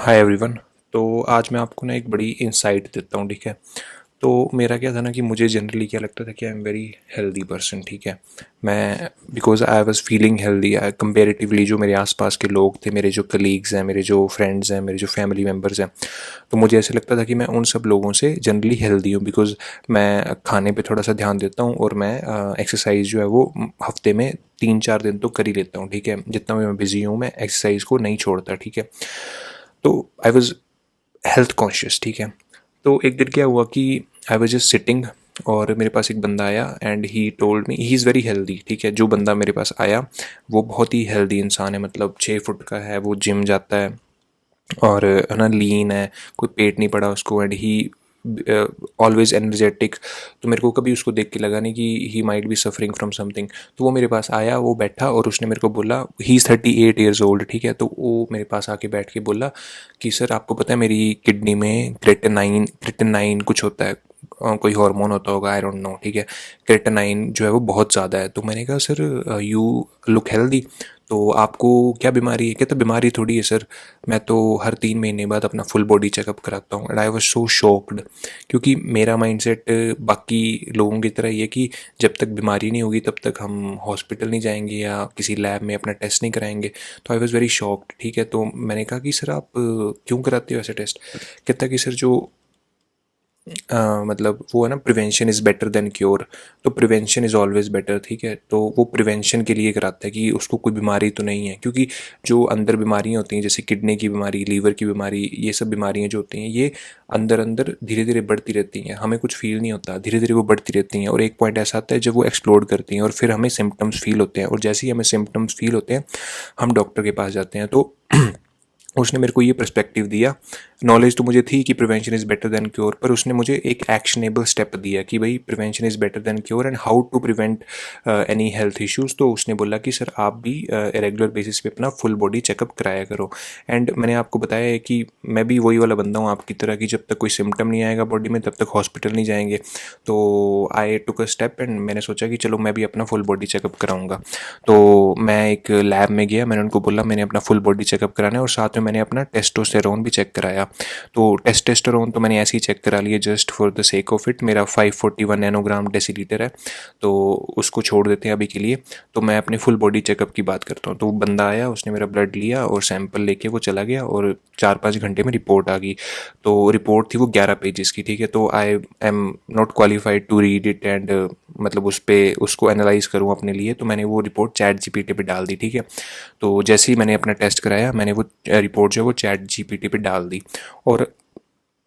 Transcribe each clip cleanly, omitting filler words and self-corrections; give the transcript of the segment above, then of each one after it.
Hi everyone. तो आज मैं आपको ना एक बड़ी इंसाइट देता हूँ, ठीक है। तो मेरा क्या था ना कि मुझे जनरली क्या लगता था कि I am very healthy person, ठीक है। मैं because I was feeling healthy comparatively जो मेरे आसपास के लोग थे, मेरे जो कलीग्स हैं, मेरे जो फ्रेंड्स हैं, मेरे जो फैमिली मेम्बर्स हैं, तो मुझे ऐसे लगता था कि मैं उन सब लोगों से जनरली हेल्दी हूँ। बिकॉज मैं खाने पे थोड़ा सा ध्यान देता हूँ और मैं एक्सरसाइज जो है वो हफ्ते में 3-4 दिन तो कर ही लेता हूँ, ठीक है। जितना भी मैं बिजी हूँ मैं एक्सरसाइज को नहीं छोड़ता, ठीक है। तो आई वॉज हेल्थ कॉन्शियस, ठीक है। तो एक दिन क्या हुआ कि आई वॉज जस्ट सिटिंग और मेरे पास एक बंदा आया and he told me he is very healthy, ठीक है। जो बंदा मेरे पास आया वो बहुत ही हेल्दी इंसान है, मतलब 6 फुट का है, वो जिम जाता है और है ना लीन है, कोई पेट नहीं पड़ा उसको एंड ही ऑलवेज एनर्जेटिक। तो मेरे को कभी उसको देख के लगा नहीं कि he might be suffering from something. तो वो मेरे पास आया, वो बैठा और उसने मेरे को बोला ही इज़ 38 ईयर्स ओल्ड, ठीक है। तो वो मेरे पास आके बैठ के बोला कि सर आपको पता है मेरी किडनी में क्रेटेनाइन कुछ होता है, कोई हार्मोन होता होगा, आई डोंट नो, ठीक है। क्रेटेनाइन जो है वो बहुत ज़्यादा है। तो मैंने कहा सर यू लुक हेल्दी, तो आपको क्या बीमारी है? कहता बीमारी थोड़ी है सर, मैं तो हर 3 महीने बाद अपना फुल बॉडी चेकअप कराता हूँ। And I was so shocked, क्योंकि मेरा माइंडसेट बाकी लोगों की तरह ये कि जब तक बीमारी नहीं होगी तब तक हम हॉस्पिटल नहीं जाएंगे या किसी लैब में अपना टेस्ट नहीं कराएंगे। तो आई वाज वेरी शॉक्ड, ठीक है। तो मैंने कहा कि सर आप क्यों कराते हो ऐसे टेस्ट? कहता कि सर जो मतलब वो है ना, prevention is better than cure. तो प्रिवेंशन इज़ ऑलवेज बेटर, ठीक है। तो वो प्रिवेंशन के लिए कराता है कि उसको कोई बीमारी तो नहीं है, क्योंकि जो अंदर बीमारियां होती हैं जैसे किडनी की बीमारी, लीवर की बीमारी, ये सब बीमारियां जो होती हैं ये अंदर अंदर धीरे धीरे बढ़ती रहती हैं, हमें कुछ फील नहीं होता, धीरे धीरे वो बढ़ती रहती हैं और एक पॉइंट ऐसा आता है जब वो एक्सप्लोड करती हैं और फिर हमें सिम्टम्स फील होते हैं। और जैसे ही हमें सिम्टम्स फील होते हैं हम डॉक्टर के पास जाते हैं। तो उसने मेरे को ये पर्सपेक्टिव दिया। नॉलेज तो मुझे थी कि prevention is better than cure, पर उसने मुझे एक एक्शनेबल स्टेप दिया कि भाई prevention is better than cure and how to prevent any health issues. तो उसने बोला कि सर आप भी रेगुलर बेसिस पे अपना फुल बॉडी चेकअप कराया करो। एंड मैंने आपको बताया है कि मैं भी वही वाला बंदा हूँ आपकी तरह कि जब तक कोई सिम्टम नहीं आएगा बॉडी में तब तक हॉस्पिटल नहीं जाएंगे। तो आई टुक अ स्टेप एंड मैंने सोचा कि चलो मैं भी अपना फुल बॉडी चेकअप कराऊंगा। तो मैं एक लैब में गया, मैंने उनको बोला मैंने अपना फुल बॉडी चेकअप कराना है और साथ में मैंने अपना टेस्टोस्टेरोन भी चेक कराया। तो टेस्टोस्टेरोन तो मैंने ऐसे ही चेक करा लिया just for the sake of it. मेरा 541 नैनोग्राम डेसीलीटर है, तो उसको छोड़ देते हैं अभी के लिए। तो मैं अपने फुल बॉडी चेकअप की बात करता हूँ। तो बंदा आया, उसने मेरा ब्लड लिया और सैंपल लेके वो चला गया और 4-5 घंटे में रिपोर्ट आ गई। तो रिपोर्ट थी वो 11 पेजेस की, ठीक है। तो I am not qualified to read it and मतलब उस पर उसको एनालाइज करूँ अपने लिए। तो मैंने वो रिपोर्ट चैट जीपीटी पे डाल दी, ठीक है। तो जैसे ही मैंने अपना टेस्ट कराया मैंने वो रिपोर्ट जो है वो चैट जीपीटी पे डाल दी और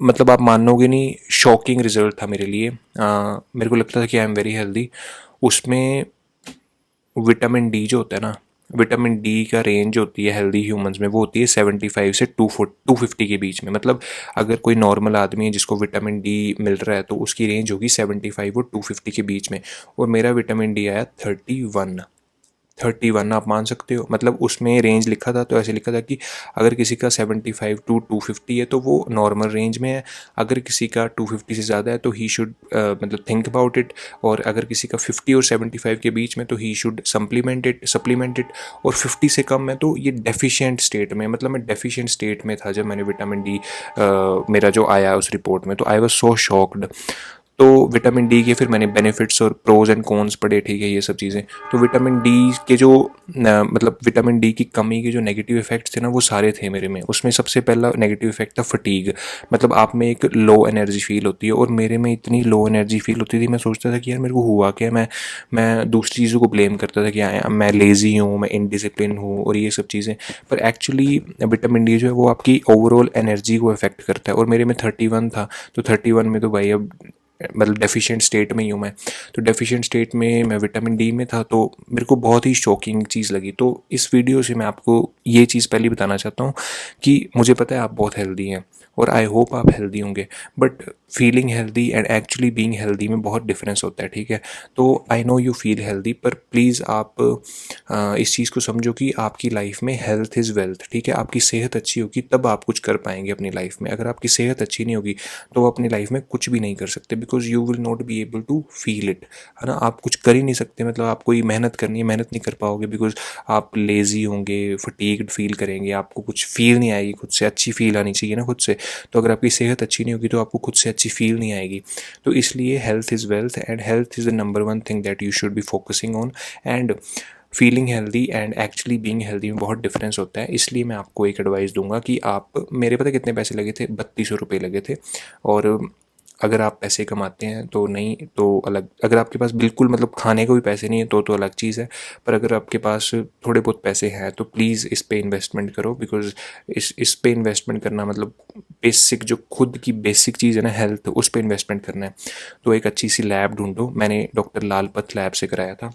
मतलब आप मानोगे नहीं, शॉकिंग रिजल्ट था मेरे लिए। मेरे को लगता था कि आई एम वेरी हेल्दी। उसमें विटामिन डी जो होता है ना, विटामिन डी का रेंज होती है हेल्दी ह्यूमंस में वो होती है 75 से 250 के बीच में। मतलब अगर कोई नॉर्मल आदमी है जिसको विटामिन डी मिल रहा है तो उसकी रेंज होगी 75 और 250 के बीच में। और मेरा विटामिन डी आया 31। आप मान सकते हो, मतलब उसमें रेंज लिखा था तो ऐसे लिखा था कि अगर किसी का 75 to 250 है तो वो नॉर्मल रेंज में है, अगर किसी का 250 से ज़्यादा है तो ही शुड मतलब थिंक अबाउट इट, और अगर किसी का 50 और 75 के बीच में तो ही शुड सप्लीमेंट इट, और 50 से कम है तो ये डेफिशिएंट स्टेट में, मतलब मैं डेफिशिएंट स्टेट में था जब मैंने विटामिन डी मेरा जो आया उस रिपोर्ट में। तो आई वॉज सो शॉक्ड। तो विटामिन डी के फिर मैंने बेनिफिट्स और प्रोज एंड कॉन्स पढ़े, ठीक है, ये सब चीज़ें। तो विटामिन डी के जो मतलब विटामिन डी की कमी के जो नेगेटिव इफेक्ट्स थे ना वो सारे थे मेरे में। उसमें सबसे पहला नेगेटिव इफेक्ट था फटीग, मतलब आप में एक लो एनर्जी फील होती है और मेरे में इतनी लो एनर्जी फील होती थी। मैं सोचता था कि यार मेरे को हुआ क्या, मैं दूसरी चीज़ों को ब्लेम करता था कि मैं लेज़ी हूँ, मैं इनडिसिप्लिन हूँ और ये सब चीज़ें। पर एक्चुअली विटामिन डी जो है वो आपकी ओवरऑल एनर्जी को अफेक्ट करता है। और मेरे में 31 था, तो 31 में तो भाई अब मतलब डेफिशिएंट स्टेट में ही हूँ मैं। तो डेफिशिएंट स्टेट में मैं विटामिन डी में था, तो मेरे को बहुत ही शॉकिंग चीज़ लगी। तो इस वीडियो से मैं आपको ये चीज़ पहले बताना चाहता हूँ कि मुझे पता है आप बहुत हेल्दी हैं और आई होप आप हेल्दी होंगे, but feeling healthy and actually being healthy में बहुत डिफरेंस होता है, ठीक है। तो I know you feel healthy, पर प्लीज़ आप इस चीज़ को समझो कि आपकी लाइफ में हेल्थ इज़ वेल्थ, ठीक है। आपकी सेहत अच्छी होगी तब आप कुछ कर पाएंगे अपनी लाइफ में। अगर आपकी सेहत अच्छी नहीं होगी तो आप अपनी लाइफ में कुछ भी नहीं कर सकते। Because you will not be able to feel it, है ना। आप कुछ कर ही नहीं सकते, मतलब आप कोई मेहनत करनी है, मेहनत नहीं कर पाओगे बिकॉज आप लेज़ी होंगे, फटीग्ड फील करेंगे, आपको कुछ फील नहीं आएगी खुद से, अच्छी फील आनी चाहिए ना खुद से। तो अगर आपकी सेहत अच्छी नहीं होगी तो आपको खुद से अच्छी फील नहीं आएगी। तो इसलिए health is wealth and health is the number one thing that you should be focusing on. And feeling healthy and actually being healthy में बहुत डिफरेंस होता है। इसलिए मैं आपको एक एडवाइस दूंगा कि आप, मेरे पता कितने पैसे लगे थे, 3200 रुपये लगे थे। और अगर आप पैसे कमाते हैं तो नहीं तो अलग, अगर आपके पास बिल्कुल मतलब खाने को भी पैसे नहीं है तो अलग चीज़ है। पर अगर आपके पास थोड़े बहुत पैसे हैं तो प्लीज़ इस पे इन्वेस्टमेंट करो, बिकॉज इस पे इन्वेस्टमेंट करना मतलब बेसिक, जो खुद की बेसिक चीज़ है ना हेल्थ, उस पे इन्वेस्टमेंट करना है। तो एक अच्छी सी लैब ढूंढो, मैंने डॉक्टर लालपत लैब से कराया था।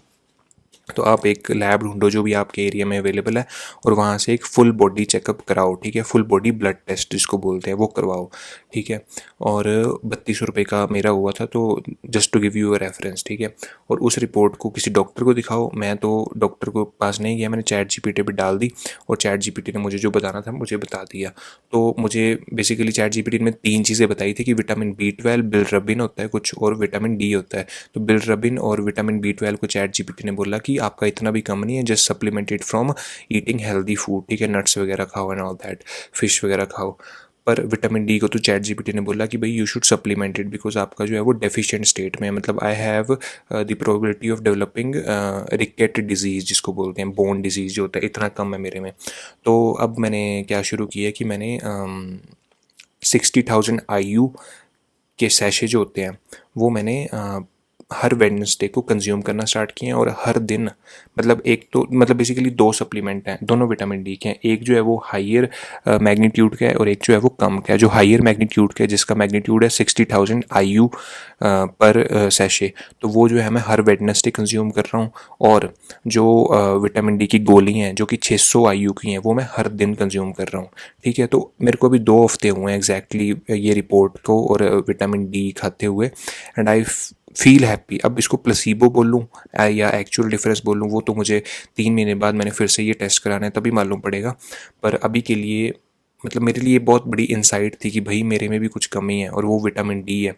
तो आप एक लैब ढूंढो जो भी आपके एरिया में अवेलेबल है और वहाँ से एक फुल बॉडी चेकअप कराओ, ठीक है। फुल बॉडी ब्लड टेस्ट जिसको बोलते हैं वो करवाओ, ठीक है। और 3200 रुपये का मेरा हुआ था, तो just to give you a reference, ठीक है। और उस रिपोर्ट को किसी डॉक्टर को दिखाओ। मैं तो डॉक्टर को पास नहीं गया, मैंने चैट जीपीटी पे डाल दी और चैट जीपीटी ने मुझे जो बताना था मुझे बता दिया। तो मुझे बेसिकली चैट जीपीटी ने 3 चीज़ें बताई थी कि विटामिन B12, बिलिरुबिन होता है कुछ, और विटामिन डी होता है। तो बिलिरुबिन और विटामिन B12 को चैट जीपीटी ने बोला कि आपका इतना भी कम नहीं है, just supplemented from eating healthy food, ठीक है। नट्स वगैरह खाओ एंड ऑल दैट, फिश वगैरह खाओ। पर विटामिन डी को तो चैट जीपीटी ने बोला कि भाई यू शुड सप्लीमेंटेड, बिकॉज आपका जो है वो डेफिशिएंट स्टेट में है। मतलब I have the probability of developing रिकेट disease जिसको बोलते हैं, बोन डिजीज़ जो होता है, इतना कम है मेरे में। तो अब मैंने क्या शुरू किया कि मैंने 60,000 IU के सैशे जो होते हैं वो मैंने हर वेडनेसडे को कंज्यूम करना स्टार्ट किए हैं। और हर दिन मतलब एक तो मतलब बेसिकली 2 सप्लीमेंट हैं, दोनों विटामिन डी के हैं। एक जो है वो हायर मैग्नीट्यूड का है और एक जो है वो कम का है। जो हायर मैग्नीट्यूड का है जिसका मैग्नीट्यूड है 60,000 IU पर सैशे, तो वो जो है मैं हर वेडनेसडे कंज्यूम कर रहा हूँ। और जो विटामिन डी की गोली हैं जो कि 600 IU की हैं वो मैं हर दिन कंज्यूम कर रहा हूँ, ठीक है। तो मेरे को अभी 2 हफ्ते हुए हैं एग्जैक्टली ये रिपोर्ट को और विटामिन डी खाते हुए, एंड आई फील हैप्पी। अब इसको प्लेसिबो बोलूँ या एक्चुअल डिफरेंस बोलूँ वो तो मुझे 3 महीने बाद मैंने फिर से ये टेस्ट कराना है तभी मालूम पड़ेगा। पर अभी के लिए मतलब मेरे लिए बहुत बड़ी इंसाइट थी कि भाई मेरे में भी कुछ कमी है और वो विटामिन डी है।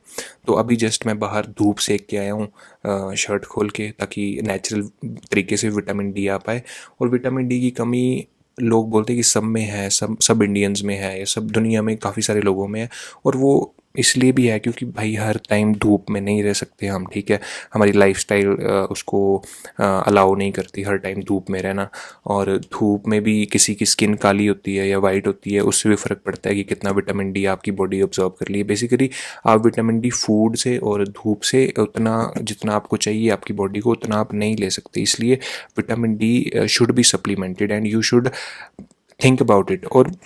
तो अभी जस्ट मैं बाहर धूप सेक के आया हूँ शर्ट खोल के, ताकि नेचुरल तरीके से विटामिन डी आ पाए। और विटामिन डी की कमी लोग बोलते हैं कि सब में है, सब इंडियंस में है, या सब दुनिया में काफ़ी सारे लोगों में है। और वो इसलिए भी है क्योंकि भाई हर टाइम धूप में नहीं रह सकते हम, ठीक है। हमारी लाइफस्टाइल उसको अलाउ नहीं करती हर टाइम धूप में रहना। और धूप में भी किसी की स्किन काली होती है या वाइट होती है, उससे भी फ़र्क पड़ता है कि कितना विटामिन डी आपकी बॉडी ऑब्जॉर्व कर ली है। बेसिकली आप विटामिन डी फूड से और धूप से उतना जितना आपको चाहिए आपकी बॉडी को उतना आप नहीं ले सकते। इसलिए vitamin D should be supplemented and you should think about it. और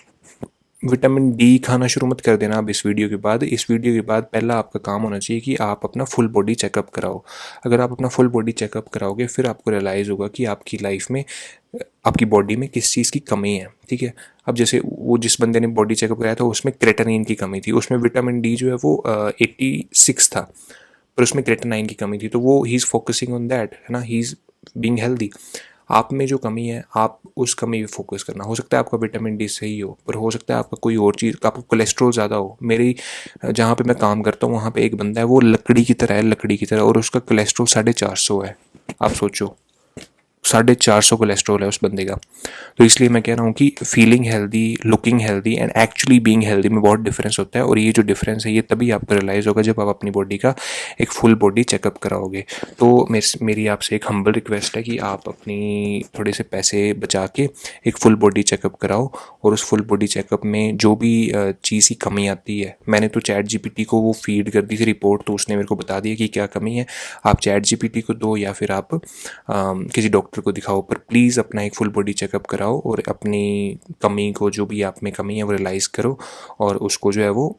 विटामिन डी खाना शुरू मत कर देना अब इस वीडियो के बाद। इस वीडियो के बाद पहला आपका काम होना चाहिए कि आप अपना फुल बॉडी चेकअप कराओ। अगर आप अपना फुल बॉडी चेकअप कराओगे फिर आपको रियलाइज़ होगा कि आपकी लाइफ में आपकी बॉडी में किस चीज़ की कमी है, ठीक है। अब जैसे वो जिस बंदे ने बॉडी चेकअप कराया था उसमें क्रेटानिन की कमी थी, उसमें विटामिन डी जो है वो 86 था, पर उसमें क्रेटानिन की कमी थी। तो वो he is focusing on that, है ना, ही इज़ बीइंग हेल्दी। आप में जो कमी है आप उस कमी पे फोकस करना। हो सकता है आपका विटामिन डी सही हो, पर हो सकता है आपका कोई और चीज़, आपका कोलेस्ट्रॉल ज़्यादा हो। मेरी जहाँ पे मैं काम करता हूँ वहाँ पे एक बंदा है, वो लकड़ी की तरह है, लकड़ी की तरह, और उसका कोलेस्ट्रॉल 450 है। आप सोचो 450 कोलेस्ट्रॉल है उस बंदे का। तो इसलिए मैं कह रहा हूँ कि feeling healthy, looking healthy and actually being healthy में बहुत डिफरेंस होता है। और ये जो डिफरेंस है ये तभी आपको रियलाइज़ होगा जब आप अपनी बॉडी का एक फुल बॉडी चेकअप कराओगे। तो मेरी आपसे एक हम्बल रिक्वेस्ट है कि आप अपनी थोड़े से पैसे बचा के एक फुल बॉडी चेकअप कराओ। और उस फुल बॉडी चेकअप में जो भी चीज़ की कमी आती है, मैंने तो चैट जीपीटी को वो फीड कर दी थी रिपोर्ट, तो उसने मेरे को बता दिया कि क्या कमी है। आप चैट जीपीटी को दो या फिर आप किसी डॉक्टर को दिखाओ, पर प्लीज़ अपना एक फुल बॉडी चेकअप कराओ और अपनी कमी को, जो भी आप में कमी है वो रियलाइज़ करो और उसको जो है वो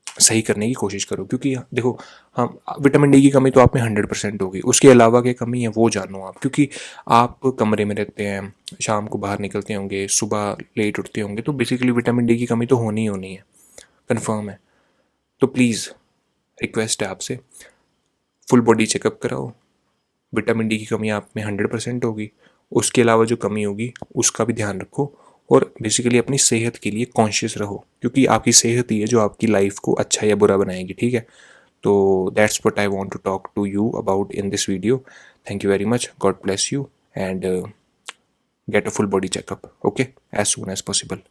सही करने की कोशिश करो। क्योंकि देखो हम विटामिन डी की कमी तो आप में 100% होगी, उसके अलावा क्या कमी है वो जानो आप। क्योंकि आप कमरे में रहते हैं, शाम को बाहर निकलते होंगे, सुबह लेट उठते होंगे, तो बेसिकली विटामिन डी की कमी तो होनी ही होनी है, कन्फर्म है। तो प्लीज़ रिक्वेस्ट है आपसे, फुल बॉडी चेकअप कराओ। विटामिन डी की कमी आप में 100% होगी, उसके अलावा जो कमी होगी उसका भी ध्यान रखो। और बेसिकली अपनी सेहत के लिए कॉन्शियस रहो, क्योंकि आपकी सेहत ही है जो आपकी लाइफ को अच्छा या बुरा बनाएगी, ठीक है। तो that's what I want to talk to you about in this video. Thank you very much. God bless you, and get a full body checkup, okay, as soon as possible.